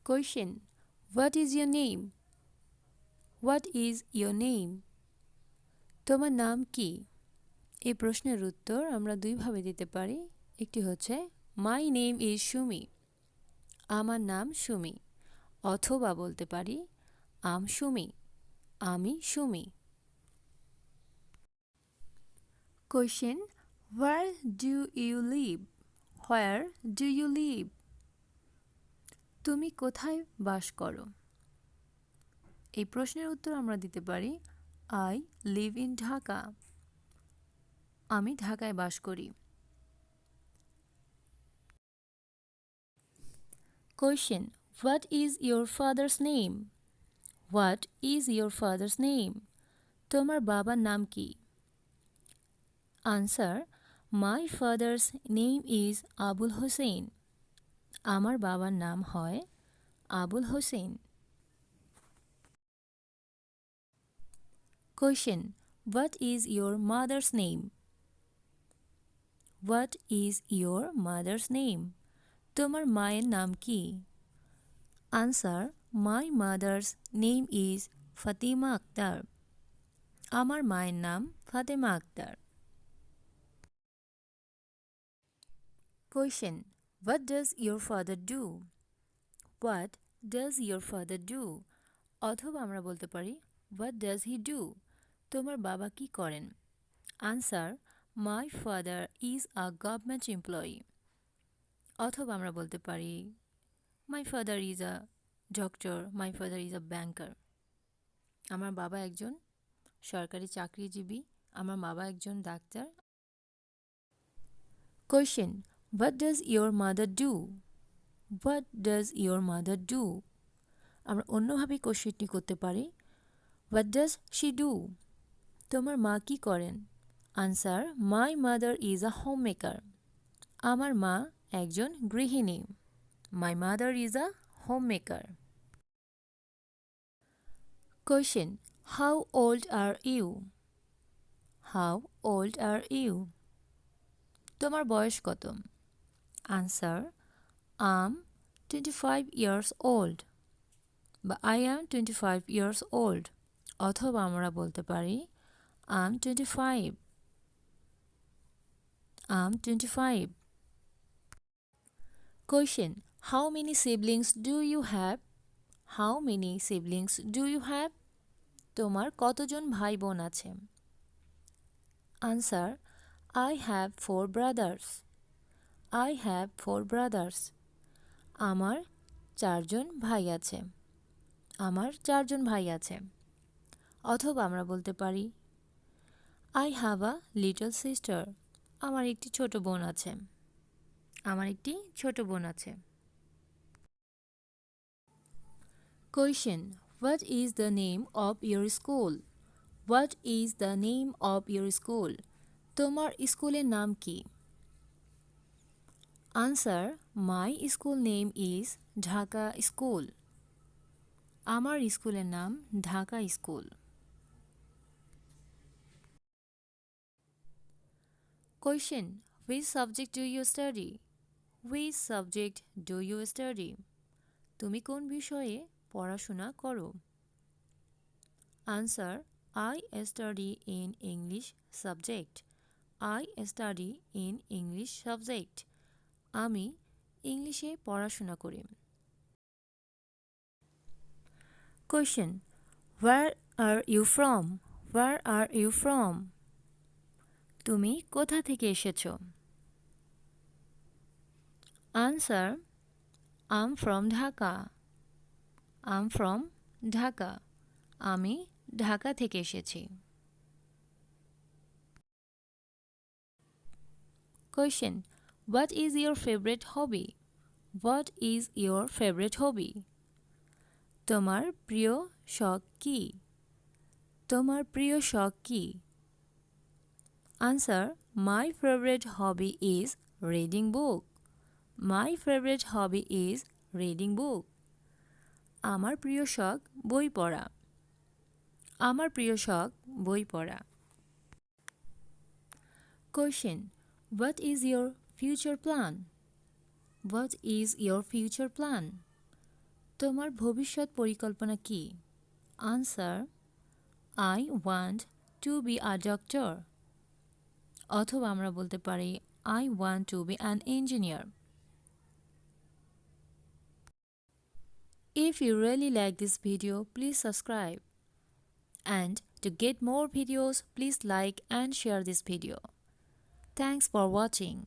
Question. What is your name? What is your name? তোমার নাম কি? এই প্রশ্নের উত্তর আমরা দুইভাবে দিতে পারি। একটি হচ্ছে মাই নেম ইজ সুমি, আমার নাম সুমি, অথবা বলতে পারি আম সুমি, আমি Sumi. Question. Where do you live? Where do you live? তুমি কোথায় বাস করো? এই প্রশ্নের উত্তর আমরা দিতে পারি I live in Dhaka, আমি ঢাকায় বাস করি। Question. What is your father's name? What is your father's name? তোমার বাবার নাম কি? Answer. My father's name is Abul Hussein. আমার বাবার নাম হয় Abul Hossain. Question. What is your mother's name? What is your mother's name? তোমার মায়ের নাম কি? Answer. My mother's name is Fatima Akhtar. আমার মায়ের নাম Fatema Akter. Question. What does your father do? What does your father do? অথবা আমরা বলতে পারি What does he do? তোমার বাবা কি করেন? Answer. My father is a government employee. অথবা আমরা বলতে পারি My father is a doctor. My father is a banker. আমার বাবা একজন সরকারি চাকরিজীবী, আমার বাবা একজন doctor. Question. What does your mother do? What does your mother do? আমরা অন্যভাবে কোশ্চেনটি করতে পারি What does she do? তোমার মা কি করেন? Answer. My mother is a homemaker. আমার মা একজন গৃহিণী। My mother is a homemaker. Question. How old are you? How old are you? তোমার বয়স কত? Answer. I'm 25 years old. বা I am 25 years old. অথবা আমরা বলতে পারি I'm 25. I'm 25. Question. How many siblings do you have? How many siblings do you have? তোমার কতজন ভাই বোন আছে? Answer. I have 4 brothers. I have 4 brothers. আমার 4 জন ভাই আছে। আমার 4 জন ভাই আছে। অথবা আমরা বলতে পারি I have a little sister. আমার একটি ছোট বোন আছে। আমার একটি ছোট বোন আছে। Question. What is the name of your school? What is the name of your school? তোমার স্কুলের নাম কি? Answer. My school name is Dhaka School. আমার স্কুলের নাম Dhaka school. Question. Which subject do you study? Which subject do you study? তুমি কোন বিষয়ে পড়াশোনা করো? Answer. I study in English subject. I study in English subject. আমি ইংলিশে পড়াশোনা করি। Question. Where are you from? Where are you from? তুমি কোথা থেকে এসেছো? Answer. I'm from Dhaka. I'm from Dhaka. আমি ঢাকা থেকে এসেছি। Question. What is your favorite hobby? What is your favorite hobby? তোমার প্রিয় শখ কি? তোমার প্রিয় শখ কি? Answer. My favorite hobby is reading book. My favorite hobby is reading book. আমার প্রিয় শখ বই পড়া। আমার প্রিয় শখ বই পড়া। Question. What is your future plan? What is your future plan? তোমার ভবিষ্যৎ পরিকল্পনা কি? Answer, I want to be a doctor. অথবা আমরা বলতে পারি I want to be an engineer. If you really like this video, please subscribe. And to get more videos, please like and share this video. Thanks for watching.